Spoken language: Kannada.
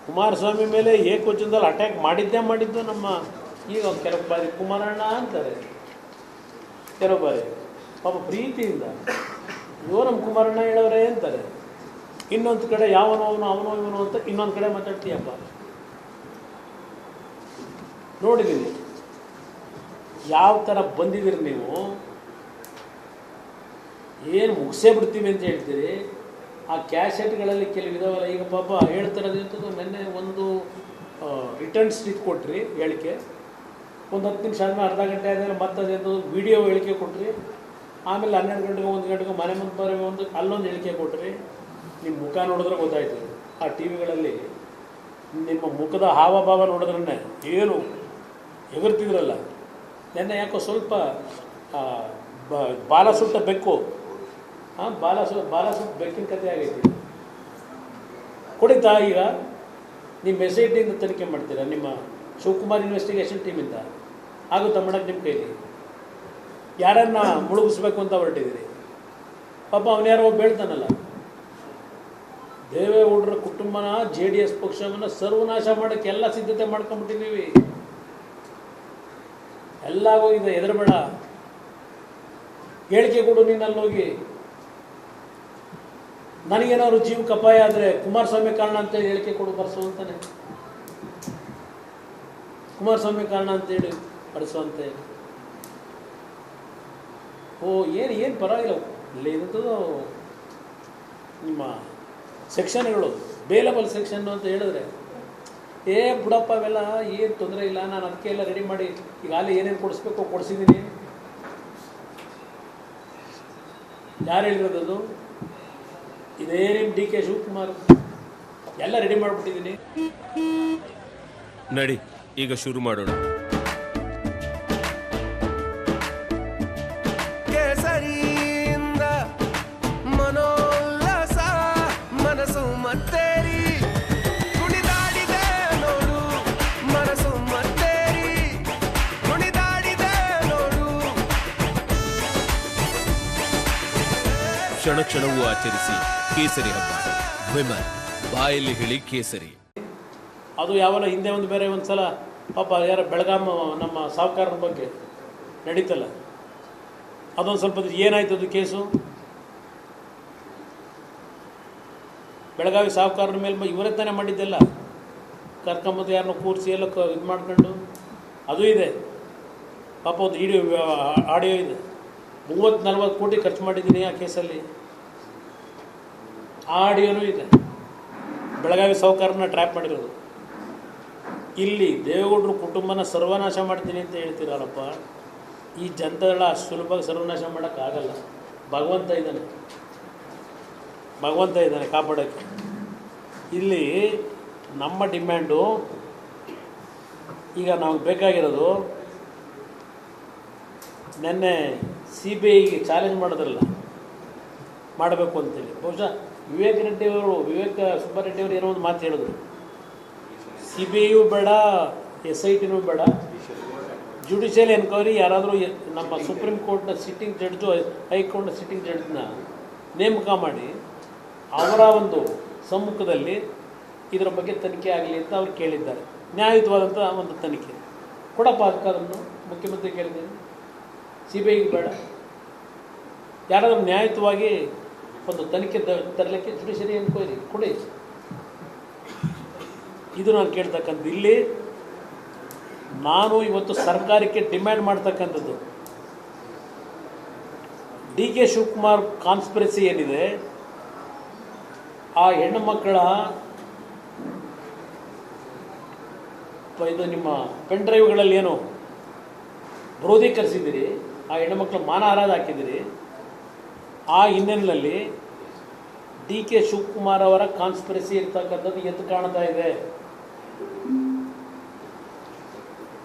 ಕುಮಾರಸ್ವಾಮಿ ಮೇಲೆ ಏಕವಚನದಲ್ಲಿ ಅಟ್ಯಾಕ್ ಮಾಡಿದ್ದು ನಮ್ಮ ಈಗ ಕೆಲವು ಬಾರಿ ಕುಮಾರಣ್ಣ ಅಂತಾರೆ, ಕೆಲವು ಬಾರಿ ಪಾಪ ಪ್ರೀತಿಯಿಂದ ಇವರು ನಮ್ಮ ಕುಮಾರಣ್ಣ ಹೇಳೋರೇ ಅಂತಾರೆ. ಇನ್ನೊಂದು ಕಡೆ ಅವನೋ ಇವನು ಅಂತ ಇನ್ನೊಂದು ಕಡೆ ಮಾತಾಡ್ತೀಯಪ್ಪ. ನೋಡಿದ್ದೀವಿ ಯಾವ ಥರ ಬಂದಿದ್ದೀರಿ ನೀವು, ಏನು ಮುಗಿಸೇ ಬಿಡ್ತೀವಿ ಅಂತ ಹೇಳ್ತೀರಿ. ಆ ಕ್ಯಾಸೆಟ್ಗಳಲ್ಲಿ ಕೆಲವು ಇದಾವಲ್ಲ, ಈಗ ಪಾಪ ಹೇಳ್ತಿರೋದಂಥದ್ದು ನೆನ್ನೆ ಒಂದು ರಿಟರ್ನ್ ಸ್ಟಿಚ್ ಕೊಟ್ರಿ ಹೇಳಿಕೆ, ಒಂದು 10 ನಿಮಿಷ ಆದಮೇಲೆ ಅರ್ಧ ಗಂಟೆ ಆದಮೇಲೆ ಮತ್ತೆ ಅದೇನು ವಿಡಿಯೋ ಹೇಳಿಕೆ ಕೊಟ್ರಿ, ಆಮೇಲೆ 12 ಗಂಟೆಗೆ 1 ಗಂಟೆಗೆ ಮನೆ ಮುಂದೆ ಬರೋ ಅಲ್ಲೊಂದು ಹೇಳಿಕೆ ಕೊಟ್ರಿ. ನಿಮ್ಮ ಮುಖ ನೋಡಿದ್ರೆ ಗೊತ್ತಾಯ್ತು. ಆ ಟಿ ವಿಗಳಲ್ಲಿ ನಿಮ್ಮ ಮುಖದ ಹಾವಭಾವ ನೋಡಿದ್ರೆ ಏನು ಎಗರ್ತಿದ್ರಲ್ಲ. ನೆನ್ನೆ ಯಾಕೋ ಸ್ವಲ್ಪ ಬಾಲ ಸುಟ್ಟ ಬೆಕ್ಕು, ಬಾಲ ಸುಟ್ಟ ಬೆಕ್ಕಿನ ಕಥೆ ಆಗೈತಿ. ಕುಡಿತಾ ಈಗ ನಿಮ್ಮ SITಯಿಂದ ತನಿಖೆ ಮಾಡ್ತೀರಾ, ನಿಮ್ಮ ಶಿವಕುಮಾರ್ ಇನ್ವೆಸ್ಟಿಗೇಷನ್ ಟೀಮಿಂದ ಆಗುತ್ತಾ ಮಾಡೋಕ್ಕೆ ನಿಮ್ಮ ಕೈಲಿ? ಯಾರನ್ನ ಮುಳುಗಿಸ್ಬೇಕು ಅಂತ ಹೊರಟಿದ್ದೀರಿ. ಪಾಪ ಅವನ್ಯಾರೋ ಬೇಳ್ತಾನಲ್ಲ, ದೇವೇಗೌಡರ ಕುಟುಂಬನ JDS ಪಕ್ಷವನ್ನು ಸರ್ವನಾಶ ಮಾಡೋಕ್ಕೆ ಎಲ್ಲ ಸಿದ್ಧತೆ ಮಾಡ್ಕೊಂಡ್ಬಿಟ್ಟಿದ್ದೀವಿ. ಎಲ್ಲ ಹೋಗಿದೆ, ಹೆದರಬೇಡ, ಹೇಳಿಕೆ ಕೊಡು ನೀನಲ್ಲಿ ಹೋಗಿ. ನನಗೇನಾದ್ರು ಜೀವಕ್ಕೆ ಅಪಾಯ ಆದರೆ ಕುಮಾರಸ್ವಾಮಿ ಕಾರಣ ಅಂತೇಳಿ ಹೇಳಿಕೆ ಕೊಡು ಬರ್ಸು ಅಂತಾನೆ. ಕುಮಾರಸ್ವಾಮಿ ಕಾರಣ ಅಂತೇಳಿ ಬರ್ಸು ಅಂತೆ. ಏನು ಪರವಾಗಿಲ್ಲ. ಇಲ್ಲಿದ್ದು ನಿಮ್ಮ ಸೆಕ್ಷನ್ಗಳು ಬೇಲಬಲ್ ಸೆಕ್ಷನ್ ಅಂತ ಹೇಳಿದ್ರೆ ಬಿಡಪ್ಪ ಅವೆಲ್ಲ ಏನು ತೊಂದರೆ ಇಲ್ಲ, ನಾನು ಅದಕ್ಕೆ ಎಲ್ಲ ರೆಡಿ ಮಾಡಿ ಈಗಾಗಲೇ ಏನೇನು ಕೊಡಿಸ್ಬೇಕು ಕೊಡಿಸಿದ್ದೀನಿ. ಯಾರು ಹೇಳಿರೋದು? ಇದೇ ನಿಮ್ಮ DK ಶಿವಕುಮಾರ್ ಎಲ್ಲ ರೆಡಿ ಮಾಡಿಬಿಟ್ಟಿದ್ದೀನಿ. ನಡಿ ಈಗ ಶುರು ಮಾಡೋಣ. ಕೇಸರಿಯಿಂದ ಮನೋಲ್ಲಾಸ ಮನಸ್ಸು ಮತ್ತೇರಿ ಕುಣಿದಾಡಿದೆ ನೋಡು, ಮನಸ್ಸು ಮತ್ತೇರಿ ಕುಣಿದಾಡಿದೆ ನೋಡು. ಕ್ಷಣ ಕ್ಷಣವೂ ಆಚರಿಸಿ ಕೇಸರಿ ಹಬ್ಬ. ವಿಮಲ್ ಬಾಯಲ್ಲಿ ಹೇಳಿ ಕೇಸರಿ. ಅದು ಯಾವಲ್ಲ ಹಿಂದೆ ಒಂದು ಬೇರೆ ಒಂದು ಸಲ ಪಾಪ ಯಾರ ಬೆಳಗಾಂ ನಮ್ಮ ಸಾಹುಕಾರರ ಬಗ್ಗೆ ನಡೀತಲ್ಲ, ಅದೊಂದು ಸ್ವಲ್ಪ ಏನಾಯ್ತು ಅದು ಕೇಸು? ಬೆಳಗಾವಿ ಸಾಹುಕಾರರ ಮೇಲೆ ಇವರೇ ತಾನೇ ಮಾಡಿದ್ದೆಲ್ಲ, ಕರ್ಕೊಂಬಂದು ಯಾರನ್ನ ಕೂರಿಸಿ ಎಲ್ಲ ಇದು ಮಾಡ್ಕೊಂಡು ಅದು ಇದೆ. ಪಾಪ ಒಂದು ಆಡಿಯೋ ಇದೆ. 30-40 ಕೋಟಿ ಖರ್ಚು ಮಾಡಿದ್ದೀನಿ ಆ ಕೇಸಲ್ಲಿ. ಆ ಆಡಿಯೋನೂ ಇದೆ. ಬೆಳಗಾವಿ ಸಾಹುಕಾರನ ಟ್ರ್ಯಾಪ್ ಮಾಡಿರೋದು. ಇಲ್ಲಿ ದೇವೇಗೌಡರು ಕುಟುಂಬನ ಸರ್ವನಾಶ ಮಾಡ್ತೀನಿ ಅಂತ ಹೇಳ್ತೀರಲ್ಲಪ್ಪ. ಈ ಜನತೆಗಳ ಅಷ್ಟು ಸುಲಭವಾಗಿ ಸರ್ವನಾಶ ಮಾಡೋಕ್ಕಾಗಲ್ಲ. ಭಗವಂತ ಇದ್ದಾನೆ ಕಾಪಾಡೋಕ್ಕೆ. ಇಲ್ಲಿ ನಮ್ಮ ಡಿಮ್ಯಾಂಡು ಈಗ ನಮಗೆ ಬೇಕಾಗಿರೋದು, ನೆನ್ನೆ CBIಗೆ ಚಾಲೆಂಜ್ ಮಾಡಿದ್ರಲ್ಲ ಮಾಡಬೇಕು ಅಂತೇಳಿ, ಬಹುಶಃ ವಿವೇಕ್ ಸುಬ್ಬಾರೆಡ್ಡಿಯವರು ಏನೋ ಒಂದು ಮಾತು ಹೇಳಿದ್ರು. CBIಯೂ ಬೇಡ, SITನೂ ಬೇಡ, ಜುಡಿಷಿಯಲ್ ಎನ್ಕ್ವೈರಿ ಯಾರಾದರೂ ನಮ್ಮ ಸುಪ್ರೀಂ ಕೋರ್ಟ್ನ ಸಿಟ್ಟಿಂಗ್ ಜಡ್ಜು, ಹೈಕೋರ್ಟ್ನ ಸಿಟ್ಟಿಂಗ್ ಜಡ್ಜ್ನ ನೇಮಕ ಮಾಡಿ ಅವರ ಒಂದು ಸಮ್ಮುಖದಲ್ಲಿ ಇದರ ಬಗ್ಗೆ ತನಿಖೆ ಆಗಲಿ ಅಂತ ಅವ್ರು ಕೇಳಿದ್ದಾರೆ. ನ್ಯಾಯಯುತವಾದಂಥ ಒಂದು ತನಿಖೆ ಕೊಡಪ್ಪ. ಅದನ್ನು ಮುಖ್ಯಮಂತ್ರಿ ಕೇಳಿದ್ದೇನೆ. CBIಗೆ ಬೇಡ, ಯಾರಾದರೂ ನ್ಯಾಯಯುತವಾಗಿ ಒಂದು ತನಿಖೆ ತರಲಿಕ್ಕೆ ಜುಡಿಷಿಯರಿ ಎನ್ಕ್ವೈರಿ ಕೊಡಿ. ಇದು ನಾನು ಕೇಳ್ತಕ್ಕಂಥದ್ದು. ಇಲ್ಲಿ ನಾನು ಇವತ್ತು ಸರ್ಕಾರಕ್ಕೆ ಡಿಮ್ಯಾಂಡ್ ಮಾಡ್ತಕ್ಕಂಥದ್ದು, DK ಶಿವಕುಮಾರ್ ಕಾನ್ಸ್ಪಿರಸಿ ಏನಿದೆ, ಆ ಹೆಣ್ಣು ಮಕ್ಕಳ ಇದು ನಿಮ್ಮ ಪೆನ್ ಡ್ರೈವ್ಗಳಲ್ಲಿ ಏನು ಕ್ರೋಧೀಕರಿಸಿದ್ದೀರಿ, ಆ ಹೆಣ್ಣುಮಕ್ಕಳು ಮಾನಹಾರಾಧ ಹಾಕಿದ್ದೀರಿ. ಆ ಹಿನ್ನೆಲೆಯಲ್ಲಿ DK ಶಿವಕುಮಾರ್ ಅವರ ಕಾನ್ಸ್ಪಿರಸಿ ಇರ್ತಕ್ಕಂಥದ್ದು ಎದ್ದು ಕಾಣ್ತಾ ಇದೆ.